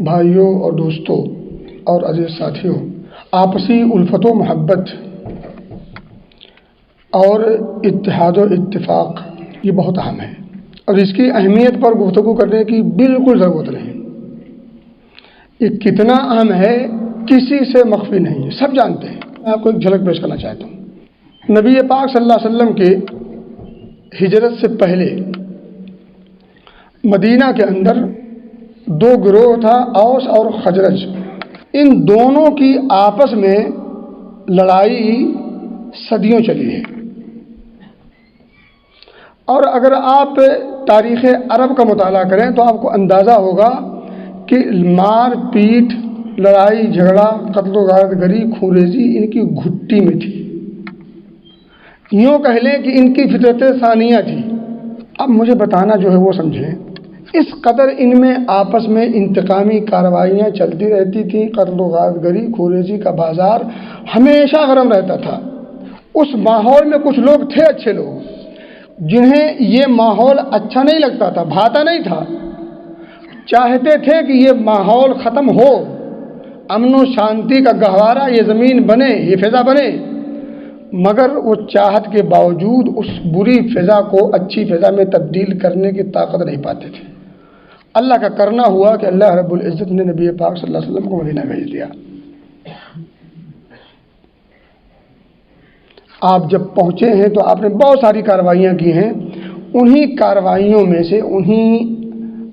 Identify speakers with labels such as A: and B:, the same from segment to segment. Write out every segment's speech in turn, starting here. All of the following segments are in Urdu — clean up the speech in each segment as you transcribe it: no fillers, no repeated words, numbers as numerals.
A: بھائیوں اور دوستوں اور عزیز ساتھیوں، آپسی الفت و محبت اور اتحاد و اتفاق یہ بہت اہم ہے، اور اس کی اہمیت پر گفتگو کرنے کی بالکل ضرورت نہیں۔ یہ کتنا اہم ہے کسی سے مخفی نہیں ہے، سب جانتے ہیں۔ میں آپ کو ایک جھلک پیش کرنا چاہتا ہوں۔ نبی پاک صلی اللہ علیہ وسلم کے ہجرت سے پہلے مدینہ کے اندر دو گروہ تھا، اوس اور خزرج۔ ان دونوں کی آپس میں لڑائی صدیوں چلی ہے، اور اگر آپ تاریخ عرب کا مطالعہ کریں تو آپ کو اندازہ ہوگا کہ مار پیٹ، لڑائی جھگڑا، قتل و غارت گری، خونریزی ان کی گھٹی میں تھی۔ یوں کہہ لیں کہ ان کی فطرت ثانیہ تھی۔ اب مجھے بتانا جو ہے وہ سمجھیں، اس قدر ان میں آپس میں انتقامی کارروائیاں چلتی رہتی تھیں، قتل و غارت گری، خونریزی کا بازار ہمیشہ گرم رہتا تھا۔ اس ماحول میں کچھ لوگ تھے، اچھے لوگ، جنہیں یہ ماحول اچھا نہیں لگتا تھا، بھاتا نہیں تھا، چاہتے تھے کہ یہ ماحول ختم ہو، امن و شانتی کا گہوارہ یہ زمین بنے، یہ فضا بنے، مگر وہ چاہت کے باوجود اس بری فضا کو اچھی فضا میں تبدیل کرنے کی طاقت نہیں پاتے تھے۔ اللہ کا کرنا ہوا کہ اللہ رب العزت نے نبی پاک صلی اللہ علیہ وسلم کو مدینہ بھیج دیا۔ آپ جب پہنچے ہیں تو آپ نے بہت ساری کارروائیاں کی ہیں۔ انہی کارروائیوں میں سے، انہی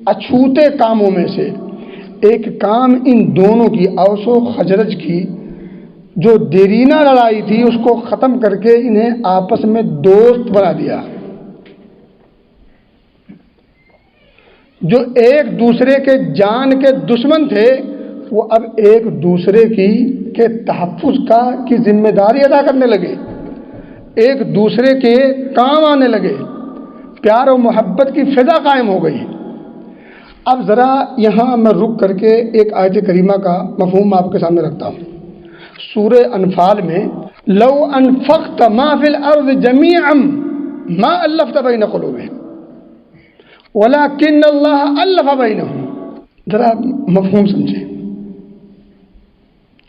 A: اچھوتے کاموں میں سے ایک کام ان دونوں کی، اوس و خزرج کی جو دیرینہ لڑائی تھی، اس کو ختم کر کے انہیں آپس میں دوست بنا دیا۔ جو ایک دوسرے کے جان کے دشمن تھے، وہ اب ایک دوسرے کے تحفظ کی ذمہ داری ادا کرنے لگے، ایک دوسرے کے کام آنے لگے، پیار و محبت کی فضا قائم ہو گئی۔ اب ذرا یہاں میں رک کر کے ایک آیت کریمہ کا مفہوم آپ کے سامنے رکھتا ہوں۔ سورہ انفال میں لو انفقت ما فی الارض جمیعا ما الفت بین قلوبہم ولکن اللہ الف بینہم۔ ذرا مفہوم سمجھیں،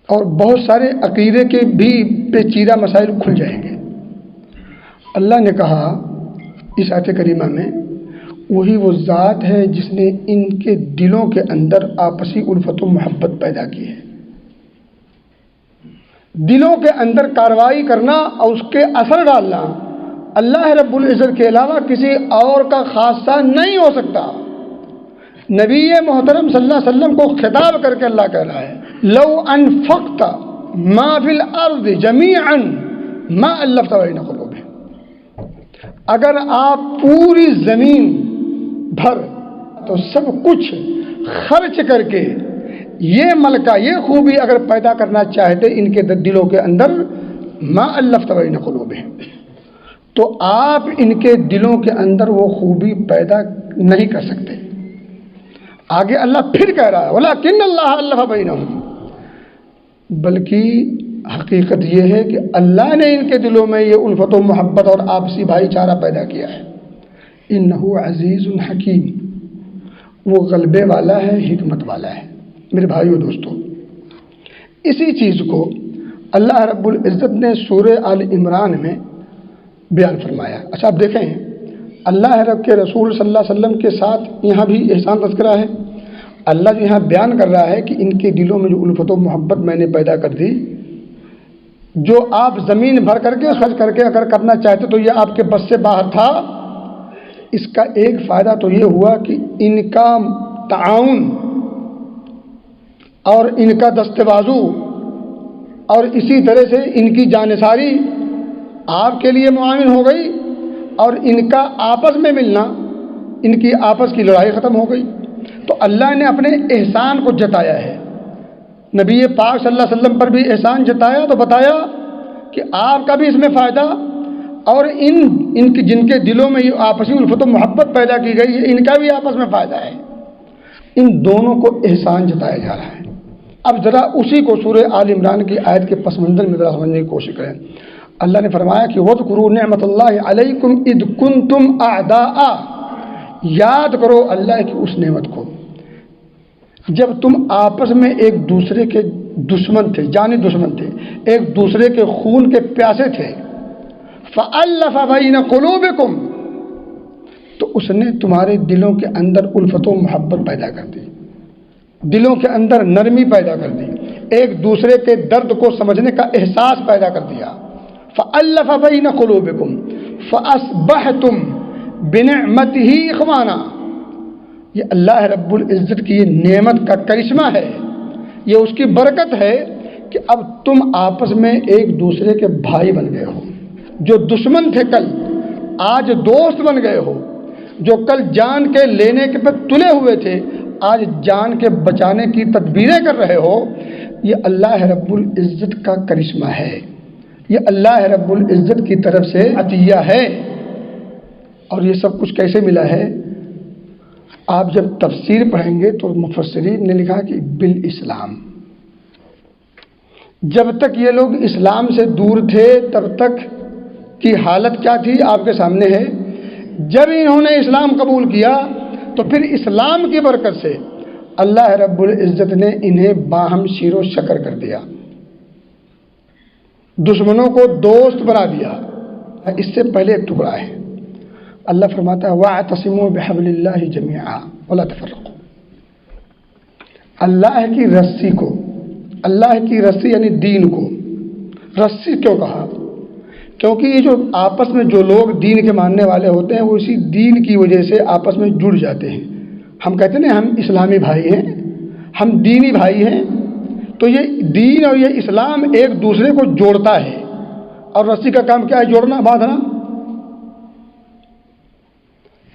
A: اور بہت سارے عقیدے کے بھی پیچیدہ مسائل کھل جائیں گے۔ اللہ نے کہا اس آیت کریمہ میں، وہی وہ ذات ہے جس نے ان کے دلوں کے اندر آپسی الفت و محبت پیدا کی ہے۔ دلوں کے اندر کارروائی کرنا اور اس کے اثر ڈالنا اللہ رب العزت کے علاوہ کسی اور کا خاصہ نہیں ہو سکتا۔ نبی محترم صلی اللہ علیہ وسلم کو خطاب کر کے اللہ کہہ رہا ہے، لو انفقت ما فی الارض جمیعا ما الفت بین قلوبہم۔ اگر آپ پوری زمین بھر تو سب کچھ خرچ کر کے یہ ملکہ، یہ خوبی اگر پیدا کرنا چاہتے ان کے دلوں کے اندر، ما الفت بین قلوبہم، تو آپ ان کے دلوں کے اندر وہ خوبی پیدا نہیں کر سکتے۔ آگے اللہ پھر کہہ رہا ہے ولکن اللہ الف بینہم، بلکہ حقیقت یہ ہے کہ اللہ نے ان کے دلوں میں یہ الفت و محبت اور آپسی بھائی چارہ پیدا کیا ہے۔ انہ عزیز حکیم، وہ غلبے والا ہے، حکمت والا ہے۔ میرے بھائیو دوستو، اسی چیز کو اللہ رب العزت نے سورہ آل عمران میں بیان فرمایا۔ اچھا آپ دیکھیں، اللہ رب کے رسول صلی اللہ علیہ وسلم کے ساتھ یہاں بھی احسان تذکرہ ہے۔ اللہ جو یہاں بیان کر رہا ہے کہ ان کے دلوں میں جو الفت و محبت میں نے پیدا کر دی، جو آپ زمین بھر کر کے خرچ کر کے اگر کرنا چاہتے تو یہ آپ کے بس سے باہر تھا۔ اس کا ایک فائدہ تو یہ ہوا کہ ان کا تعاون اور ان کا دست بازو اور اسی طرح سے ان کی جانثاری آپ کے لیے معاون ہو گئی، اور ان کا آپس میں ملنا، ان کی آپس کی لڑائی ختم ہو گئی۔ تو اللہ نے اپنے احسان کو جتایا ہے، نبی پاک صلی اللہ علیہ وسلم پر بھی احسان جتایا، تو بتایا کہ آپ کا بھی اس میں فائدہ، اور ان کی جن کے دلوں میں یہ آپسی الفت و محبت پیدا کی گئی ہے، ان کا بھی آپس میں فائدہ ہے۔ ان دونوں کو احسان جتایا جا رہا ہے۔ اب ذرا اسی کو سورہ آل عمران کی آیت کے پس منظر میں ذرا سمجھنے کی کوشش کریں۔ اللہ نے فرمایا کہ وَاذْكُرُوا نِعْمَةَ اللَّهِ عَلَيْكُمْ إِذْ كُنْتُمْ أَعْدَاءً، یاد کرو اللہ کی اس نعمت کو جب تم آپس میں ایک دوسرے کے دشمن تھے، جانی دشمن تھے، ایک دوسرے کے خون کے پیاسے تھے، فَأَلَّفَ بَيْنَ قُلُوبِكُمْ، تو اس نے تمہارے دلوں کے اندر الفت و محبت پیدا کر دی، دلوں کے اندر نرمی پیدا کر دی، ایک دوسرے کے درد کو سمجھنے کا احساس پیدا کر دیا۔ فَأَلَّفَ بَيْنَ قُلُوبِكُمْ فَأَصْبَحْتُمْ بِنِعْمَتِهِ إِخْوَانًا، یہ اللہ رب العزت کی یہ نعمت کا کرشمہ ہے، یہ اس کی برکت ہے کہ اب تم آپس میں ایک دوسرے کے بھائی بن گئے ہو، جو دشمن تھے کل آج دوست بن گئے ہو، جو کل جان کے لینے کے پر تلے ہوئے تھے آج جان کے بچانے کی تدبیریں کر رہے ہو۔ یہ اللہ رب العزت کا کرشمہ ہے، یہ اللہ رب العزت کی طرف سے عطیہ ہے۔ اور یہ سب کچھ کیسے ملا ہے؟ آپ جب تفسیر پڑھیں گے تو مفسرین نے لکھا کہ بالاسلام، جب تک یہ لوگ اسلام سے دور تھے تب تک کی حالت کیا تھی آپ کے سامنے ہے۔ جب انہوں نے اسلام قبول کیا تو پھر اسلام کی برکت سے اللہ رب العزت نے انہیں باہم شیر و شکر کر دیا، دشمنوں کو دوست بنا دیا۔ اس سے پہلے ایک ٹکڑا ہے، اللہ فرماتا ہے وَاعْتَصِمُوا بِحَبْلِ اللَّهِ جَمِيعًا وَلَا تَفَرَّقُوا، اللہ کی رسی کو، اللہ کی رسی یعنی دین کو رسی کیوں کہا؟ کیونکہ یہ جو آپس میں جو لوگ دین کے ماننے والے ہوتے ہیں وہ اسی دین کی وجہ سے آپس میں جڑ جاتے ہیں۔ ہم کہتے ہیں ہم اسلامی بھائی ہیں، ہم دینی بھائی ہیں، تو یہ دین اور یہ اسلام ایک دوسرے کو جوڑتا ہے، اور رسی کا کام کیا ہے؟ جوڑنا، باندھنا۔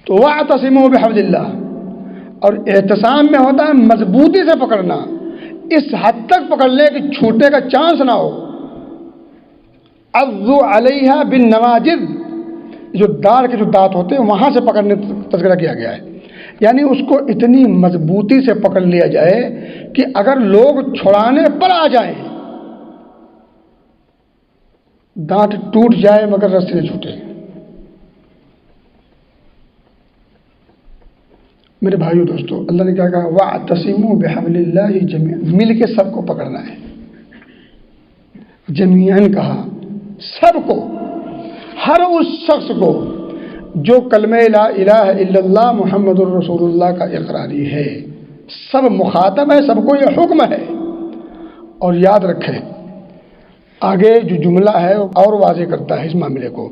A: تو وَاعْتَصِمُوا بِحَبْلِ اللَّهِ، اور اعتصام میں ہوتا ہے مضبوطی سے پکڑنا، اس حد تک پکڑ لے کہ چھوٹے کا چانس نہ ہو۔ عَضُّوا عَلَيْهَا بِالنَّوَاجِذِ، جو داڑھ کے جو دانت ہوتے ہیں وہاں سے پکڑنے تذکرہ کیا گیا ہے، یعنی اس کو اتنی مضبوطی سے پکڑ لیا جائے کہ اگر لوگ چھڑانے پر آ جائیں دانت ٹوٹ جائے مگر رسی نہ چھوٹے۔ میرے بھائیو دوستو، اللہ نے کیا کہا؟ وَاعْتَصِمُوا بِحَبْلِ اللَّهِ جَمِيعًا، مل کے سب کو پکڑنا ہے، جمیعاً کہا، سب کو، ہر اس شخص کو جو کلمہ لا الہ الا اللہ محمد الرسول اللہ کا اقراری ہے، سب مخاطب ہے، سب کو یہ حکم ہے۔ اور یاد رکھیں آگے جو جملہ ہے اور واضح کرتا ہے اس معاملے کو،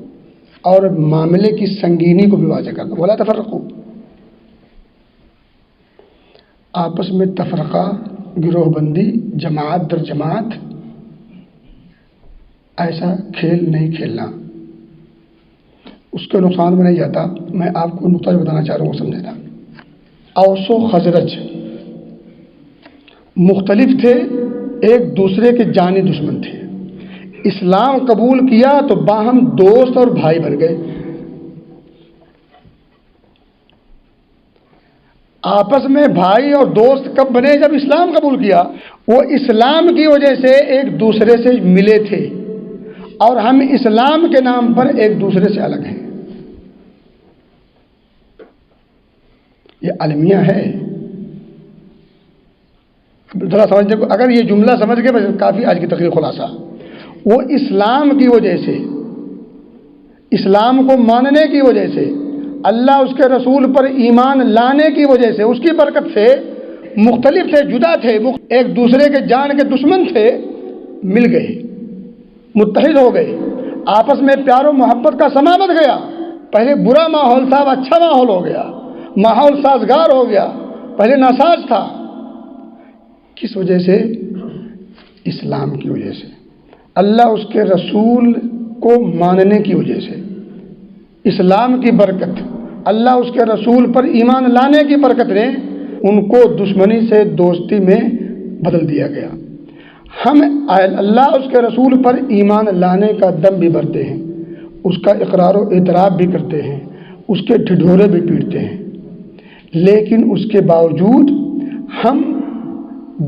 A: اور معاملے کی سنگینی کو بھی واضح کرتا ہے۔ وَلَا تَفَرَّقُوا، آپس میں تفرقہ، گروہ بندی، جماعت در جماعت، ایسا کھیل نہیں کھیلنا، اس کے نقصان میں نہیں جاتا۔ میں آپ کو نقطہ بتانا چاہ رہا ہوں، سمجھے نا۔ اوس و خزرج مختلف تھے، ایک دوسرے کے جانی دشمن تھے، اسلام قبول کیا تو باہم دوست اور بھائی بن گئے۔ آپس میں بھائی اور دوست کب بنے؟ جب اسلام قبول کیا۔ وہ اسلام کی وجہ سے ایک دوسرے سے ملے تھے، اور ہم اسلام کے نام پر ایک دوسرے سے الگ ہیں۔ یہ المیہ ہے، ذرا سمجھنے کو، اگر یہ جملہ سمجھ گئے بس کافی آج کی تقریر خلاصہ۔ وہ اسلام کی وجہ سے، اسلام کو ماننے کی وجہ سے، اللہ اس کے رسول پر ایمان لانے کی وجہ سے، اس کی برکت سے مختلف تھے، جدا تھے، ایک دوسرے کے جان کے دشمن تھے، مل گئے، متحد ہو گئے، آپس میں پیار و محبت کا سما بچ گیا۔ پہلے برا ماحول تھا، اب اچھا ماحول ہو گیا، ماحول سازگار ہو گیا، پہلے ناساز تھا۔ کس وجہ سے؟ اسلام کی وجہ سے، اللہ اس کے رسول کو ماننے کی وجہ سے، اسلام کی برکت، اللہ اس کے رسول پر ایمان لانے کی برکت نے ان کو دشمنی سے دوستی میں بدل دیا گیا۔ ہم اللہ اس کے رسول پر ایمان لانے کا دم بھی بھرتے ہیں، اس کا اقرار و اعتراف بھی کرتے ہیں، اس کے ڈھڈورے بھی پیٹتے ہیں، لیکن اس کے باوجود ہم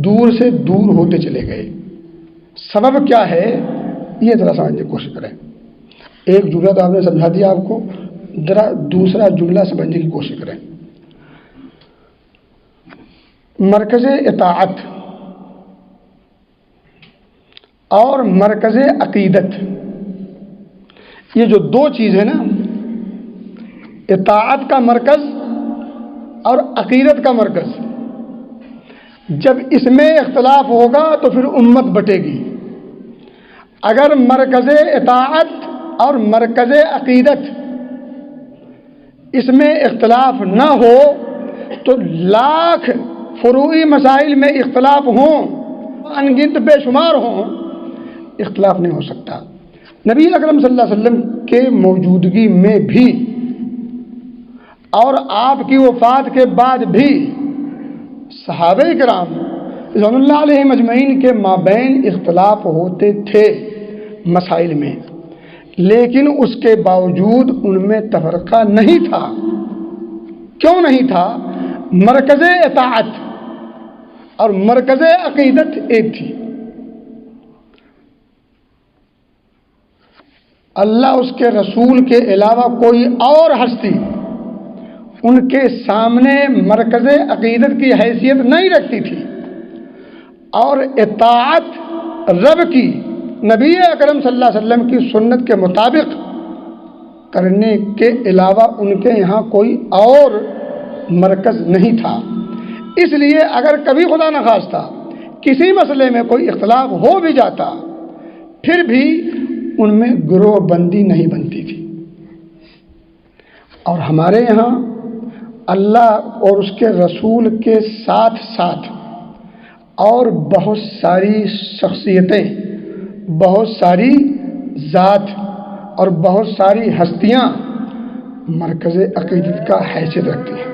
A: دور سے دور ہوتے چلے گئے۔ سبب کیا ہے؟ یہ ذرا سمجھنے کی کوشش کریں۔ ایک جملہ تو آپ نے سمجھا دیا آپ کو، ذرا دوسرا جملہ سمجھنے کی کوشش کریں۔ مرکز اطاعت اور مرکز عقیدت، یہ جو دو چیز ہے نا، اطاعت کا مرکز اور عقیدت کا مرکز، جب اس میں اختلاف ہوگا تو پھر امت بٹے گی۔ اگر مرکز اطاعت اور مرکز عقیدت اس میں اختلاف نہ ہو تو لاکھ فروعی مسائل میں اختلاف ہوں، انگنت بے شمار ہوں، اختلاف نہیں ہو سکتا۔ نبی اکرم صلی اللہ علیہ وسلم کے موجودگی میں بھی اور آپ کی وفات کے بعد بھی صحابہ کرام رضوان اللہ علیہم اجمعین کے مابین اختلاف ہوتے تھے مسائل میں، لیکن اس کے باوجود ان میں تفرقہ نہیں تھا۔ کیوں نہیں تھا؟ مرکز اطاعت اور مرکز عقیدت ایک تھی۔ اللہ اس کے رسول کے علاوہ کوئی اور ہستی ان کے سامنے مرکز عقیدت کی حیثیت نہیں رکھتی تھی، اور اطاعت رب کی، نبی اکرم صلی اللہ علیہ وسلم کی سنت کے مطابق کرنے کے علاوہ ان کے یہاں کوئی اور مرکز نہیں تھا۔ اس لیے اگر کبھی خدا نخواستہ کسی مسئلے میں کوئی اختلاف ہو بھی جاتا، پھر بھی ان میں گروہ بندی نہیں بنتی تھی۔ اور ہمارے یہاں اللہ اور اس کے رسول کے ساتھ ساتھ اور بہت ساری شخصیتیں، بہت ساری ذات اور بہت ساری ہستیاں مرکز عقیدت کا حیثیت رکھتی ہیں۔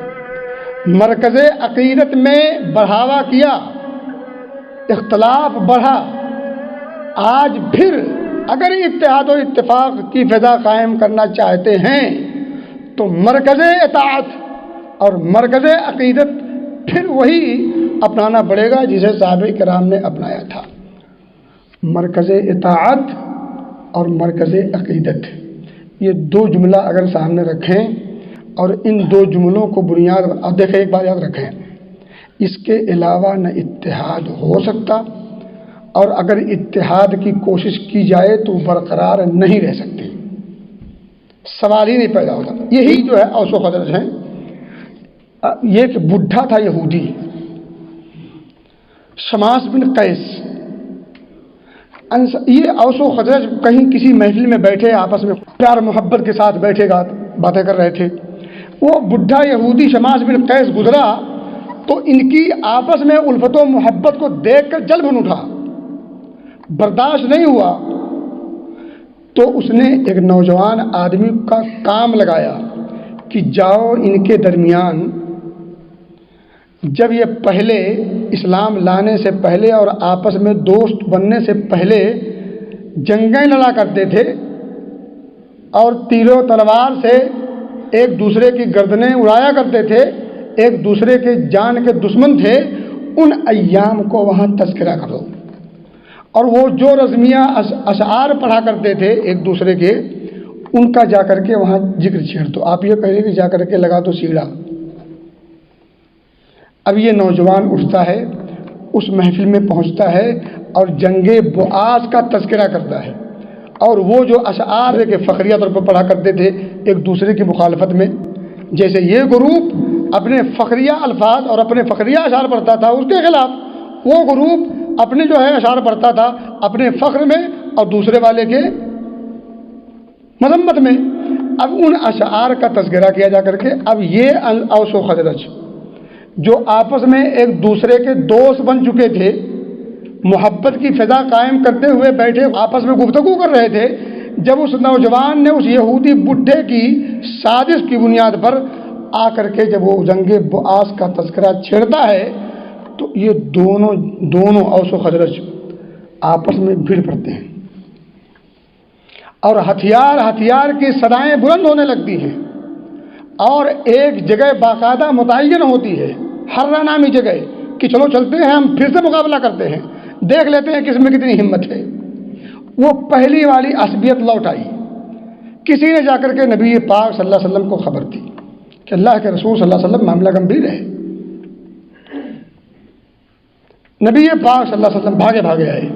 A: مرکز عقیدت میں بڑھاوا کیا، اختلاف بڑھا۔ آج پھر اگر اتحاد و اتفاق کی فضا قائم کرنا چاہتے ہیں تو مرکز اطاعت اور مرکز عقیدت پھر وہی اپنانا پڑے گا جسے صحابہ کرام نے اپنایا تھا۔ مرکز اطاعت اور مرکز عقیدت، یہ دو جملہ اگر سامنے رکھیں اور ان دو جملوں کو بنیاد، اب دیکھیں ایک بات یاد رکھیں، اس کے علاوہ نہ اتحاد ہو سکتا، اور اگر اتحاد کی کوشش کی جائے تو برقرار نہیں رہ سکتی، سوال ہی نہیں پیدا ہوتا۔ یہی جو ہے اوس و خزرج ہیں۔ یہ ایک بڈھا تھا یہودی، شماس بن قیس، یہ اوس و خزرج کہیں کسی محفل میں بیٹھے، آپس میں پیار محبت کے ساتھ بیٹھے گا باتیں کر رہے تھے۔ وہ بڈھا یہودی شماس بن قیس گزرا تو ان کی آپس میں الفت و محبت کو دیکھ کر جل بھن اٹھا، برداشت نہیں ہوا، تو اس نے ایک نوجوان آدمی کا کام لگایا کہ جاؤ ان کے درمیان، جب یہ پہلے اسلام لانے سے پہلے اور آپس میں دوست بننے سے پہلے جنگیں لڑا کرتے تھے اور تیر و تلوار سے ایک دوسرے کی گردنیں اڑایا کرتے تھے، ایک دوسرے کے جان کے دشمن تھے، ان ایام کو وہاں تذکرہ کرو، اور وہ جو رزمیہ اشعار پڑھا کرتے تھے ایک دوسرے کے، ان کا جا کر کے وہاں ذکر چھیڑ دو۔ آپ یہ کہہ رہے کہ جا کر کے لگا تو سیڑھا۔ اب یہ نوجوان اٹھتا ہے، اس محفل میں پہنچتا ہے اور جنگ بعاث کا تذکرہ کرتا ہے، اور وہ جو اشعار کے فخریہ طور پر پڑھا کرتے تھے ایک دوسرے کی مخالفت میں، جیسے یہ گروپ اپنے فخریہ الفاظ اور اپنے فخریہ اشعار پڑھتا تھا اس کے خلاف، وہ گروپ اپنے جو ہے اشعار پڑھتا تھا اپنے فخر میں اور دوسرے والے کے مذمت میں۔ اب ان اشعار کا تذکرہ کیا جا کر کے، اب یہ اوس و خزرج جو آپس میں ایک دوسرے کے دوست بن چکے تھے، محبت کی فضا قائم کرتے ہوئے بیٹھے آپس میں گفتگو کر رہے تھے، جب اس نوجوان نے اس یہودی بڈھے کی سازش کی بنیاد پر آ کر کے جب وہ جنگ بعاث کا تذکرہ چھیڑتا ہے تو یہ دونوں اوس و خزرج آپس میں بھیڑ پڑتے ہیں، اور ہتھیار کی صدائیں بلند ہونے لگتی ہیں، اور ایک جگہ باقاعدہ متعین ہوتی ہے، ہر نامی جگہ، کہ چلو چلتے ہیں ہم پھر سے مقابلہ کرتے ہیں، دیکھ لیتے ہیں کس میں کتنی ہمت ہے۔ وہ پہلی والی عصبیت لوٹ آئی۔ کسی نے جا کر کے نبی پاک صلی اللہ علیہ وسلم کو خبر دی کہ اللہ کے رسول صلی اللہ علیہ وسلم معاملہ گمبھیر ہے، نبی پاک صلی اللہ علیہ وسلم بھاگے بھاگے آئے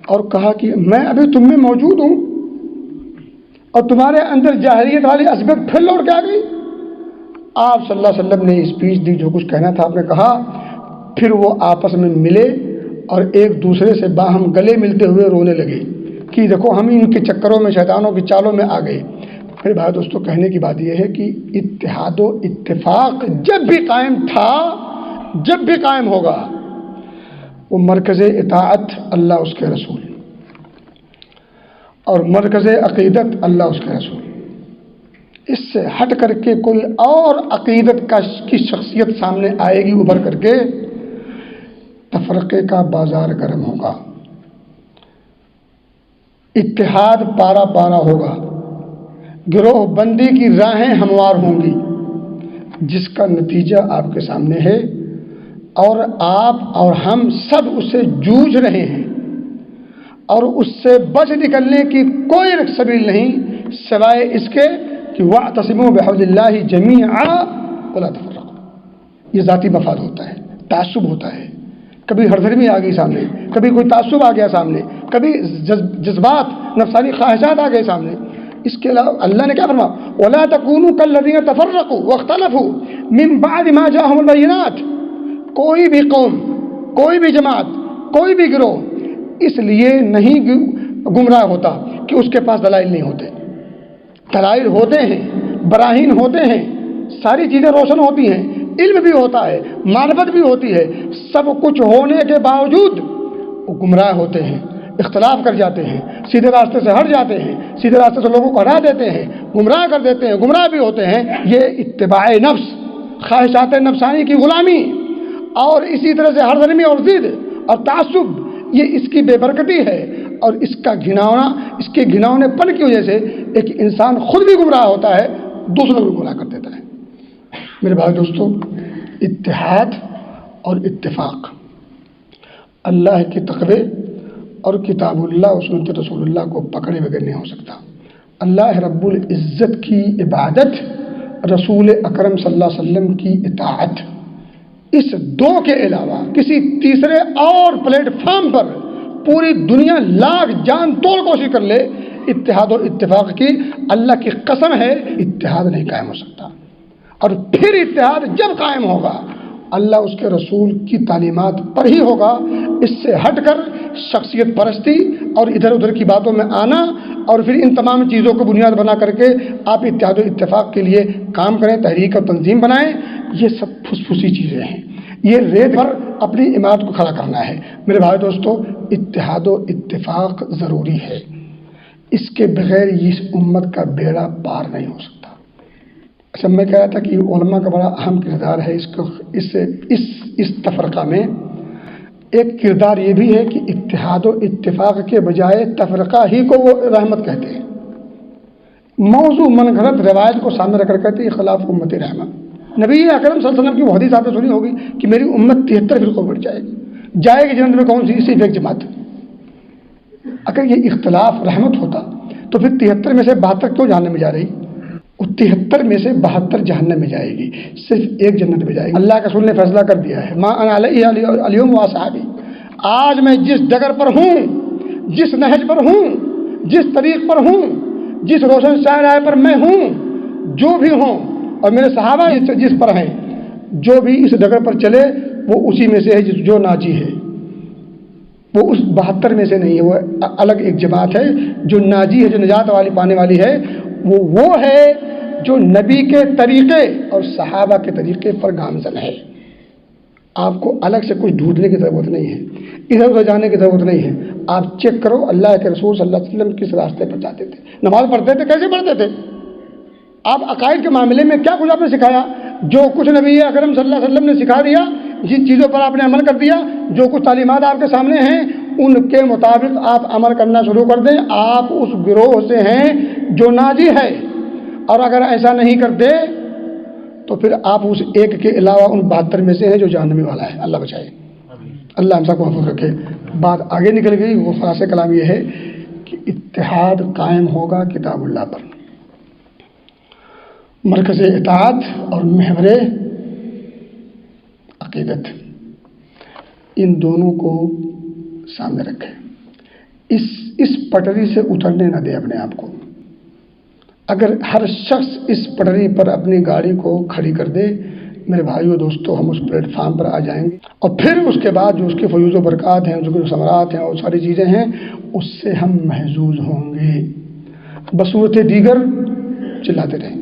A: اور کہا کہ میں ابھی تم میں موجود ہوں اور تمہارے اندر جاہلیت والی عصبیت پھر لوٹ کے آ گئی۔ آپ صلی اللہ علیہ وسلم نے اسپیچ دی، جو کچھ کہنا تھا آپ نے کہا۔ پھر وہ آپس میں ملے اور ایک دوسرے سے باہم گلے ملتے ہوئے رونے لگے کہ دیکھو ہم ان کے چکروں میں، شیطانوں کی چالوں میں آ گئے۔ پھر بھائی دوستو، کہنے کی بات یہ ہے کہ اتحاد و اتفاق جب بھی قائم تھا، جب بھی قائم ہوگا، وہ مرکز اطاعت اللہ اس کے رسول، اور مرکز عقیدت اللہ اس کے رسول۔ اس سے ہٹ کر کے کوئی اور عقیدت کی شخصیت سامنے آئے گی ابھر کر کے، تفرقے کا بازار گرم ہوگا، اتحاد پارا پارا ہوگا، گروہ بندی کی راہیں ہموار ہوں گی، جس کا نتیجہ آپ کے سامنے ہے، اور آپ اور ہم سب اسے جوجھ رہے ہیں، اور اس سے بچ نکلنے کی کوئی سبیل نہیں سوائے اس کے کہ واعتصموا بحبل اللہ جمیعا ولا تفرقوا۔ یہ ذاتی مفاد ہوتا ہے، تعصب ہوتا ہے، کبھی ہردھرمی آ گئی سامنے، کبھی کوئی تعصب آ گیا سامنے، کبھی جذبات نفسانی خواہشات آ گئے سامنے۔ اس کے علاوہ اللہ نے کیا فرمایا؟ وَلَا تَكُونُوا كَالَّذِينَ تَفَرَّقُوا وَاخْتَلَفُوا مِن بَعْدِ مَا جَاءَهُمُ الْبَيِّنَاتُ۔ کوئی بھی قوم، کوئی بھی جماعت، کوئی بھی گروہ اس لیے نہیں گمراہ ہوتا کہ اس کے پاس دلائل نہیں ہوتے۔ دلائل ہوتے ہیں، براہین ہوتے ہیں، ساری چیزیں روشن ہوتی ہیں، علم بھی ہوتا ہے، معرفت بھی ہوتی ہے، سب کچھ ہونے کے باوجود وہ گمراہ ہوتے ہیں، اختلاف کر جاتے ہیں، سیدھے راستے سے ہٹ جاتے ہیں، سیدھے راستے سے لوگوں کو ہٹا دیتے ہیں، گمراہ کر دیتے ہیں، گمراہ بھی ہوتے ہیں۔ یہ اتباع نفس، خواہشات نفسانی کی غلامی، اور اسی طرح سے ہردھرمی اور ضد اور تعصب، یہ اس کی بے برکتی ہے، اور اس کا گھناؤنا، اس کے گھناؤنے پن کی وجہ سے ایک انسان خود بھی گمراہ ہوتا ہے، دوسروں کو گمراہ کر دیتا ہے۔ میرے بھائی دوستو، اتحاد اور اتفاق اللہ کے تقوی اور کتاب اللہ اور سنت رسول اللہ کو پکڑے بغیر نہیں ہو سکتا۔ اللہ رب العزت کی عبادت، رسول اکرم صلی اللہ علیہ وسلم کی اطاعت، اس دو کے علاوہ کسی تیسرے اور پلیٹ فارم پر پوری دنیا لاکھ جان توڑ کوشش کر لے، اتحاد اور اتفاق کی اللہ کی قسم ہے اتحاد نہیں قائم ہو سکتا۔ اور پھر اتحاد جب قائم ہوگا، اللہ اس کے رسول کی تعلیمات پر ہی ہوگا۔ اس سے ہٹ کر شخصیت پرستی اور ادھر ادھر کی باتوں میں آنا، اور پھر ان تمام چیزوں کو بنیاد بنا کر کے آپ اتحاد و اتفاق کے لیے کام کریں، تحریک اور تنظیم بنائیں، یہ سب پھسپھسی چیزیں ہیں۔ یہ ریت پر اپنی عمارت کو کھڑا کرنا ہے۔ میرے بھائی دوستو، اتحاد و اتفاق ضروری ہے، اس کے بغیر اس امت کا بیڑا پار نہیں ہو سکتا۔ اچھا، میں کہہ رہا تھا کہ علماء کا بڑا اہم کردار ہے اس تفرقہ میں۔ ایک کردار یہ بھی ہے کہ اتحاد و اتفاق کے بجائے تفرقہ ہی کو وہ رحمت کہتے ہیں۔ موضوع من گھڑت روایت کو سامنے رکھ کر کہتے ہیں خلاف امت رحمت۔ نبی اکرم صلی اللہ علیہ وسلم کی وہ حدیث آپ نے سنی ہوگی کہ میری امت 73 فرقوں میں بٹ جائے گی جنت میں کون سی؟ صرف ایک جماعت۔ اگر یہ اختلاف رحمت ہوتا تو پھر 73 میں سے 72 کیوں جہنم میں جا رہی؟ 73 میں سے 72 جہنم میں جائے گی، صرف ایک جنت میں جائے گی۔ اللہ کے رسول نے فیصلہ کر دیا ہے، ما انا علیہ اليوم واصحابی، آج میں جس ڈگر پر ہوں، جس نہج پر ہوں، جس طریق پر ہوں، جس روشن شاہراہ پر میں ہوں، جو بھی ہوں، اور میرے صحابہ جس پر ہیں، جو بھی اس ڈگر پر چلے وہ اسی میں سے ہے جو ناجی ہے، وہ اس 72 میں سے نہیں ہے، وہ الگ ایک جماعت ہے جو ناجی ہے، جو نجات والی پانے والی ہے۔ وہ ہے جو نبی کے طریقے اور صحابہ کے طریقے پر گامزن ہے۔ آپ کو الگ سے کچھ ڈھونڈنے کی ضرورت نہیں ہے، ادھر ادھر جانے کی ضرورت نہیں ہے۔ آپ چیک کرو اللہ کے رسول صلی اللہ علیہ وسلم کس راستے پر جاتے تھے، نماز پڑھتے تھے، کیسے پڑھتے تھے، آپ عقائد کے معاملے میں کیا کچھ آپ نے سکھایا، جو کچھ نبی اکرم صلی اللہ علیہ وسلم نے سکھا دیا، جن چیزوں پر آپ نے عمل کر دیا، جو کچھ تعلیمات آپ کے سامنے ہیں ان کے مطابق آپ عمل کرنا شروع کر دیں، آپ اس گروہ سے ہیں جو ناجی ہے۔ اور اگر ایسا نہیں کرتے تو پھر آپ اس ایک کے علاوہ ان 72 میں سے ہیں جو جہنمی والا ہے۔ اللہ بچائے، اللہ ہم سب کو محفوظ رکھے۔ بات آگے نکل گئی، وہ خلاصہ کلام یہ ہے کہ اتحاد قائم ہوگا کتاب اللہ پر، مرکز اطاعت اور محور عقیدت، ان دونوں کو سامنے رکھے، اس پٹری سے اترنے نہ دے اپنے آپ کو۔ اگر ہر شخص اس پٹری پر اپنی گاڑی کو کھڑی کر دے میرے بھائیو دوستو، ہم اس پلیٹ فارم پر آ جائیں گے، اور پھر اس کے بعد جو اس کے فیوز و برکات ہیں، جو ثمرات ہیں اور ساری چیزیں ہیں، اس سے ہم محظوظ ہوں گے۔ بصورت دیگر چلاتے رہیں۔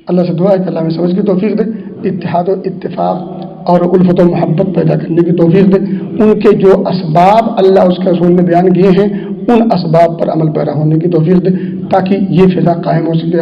A: اللہ سے دعا ہے کہ اللہ میں سمجھ کی توفیق دے، اتحاد و اتفاق اور الفت و محبت پیدا کرنے کی توفیق دے، ان کے جو اسباب اللہ اس کے رسول نے بیان کیے ہیں ان اسباب پر عمل پیرا ہونے کی توفیق دے، تاکہ یہ فضا قائم ہو سکے۔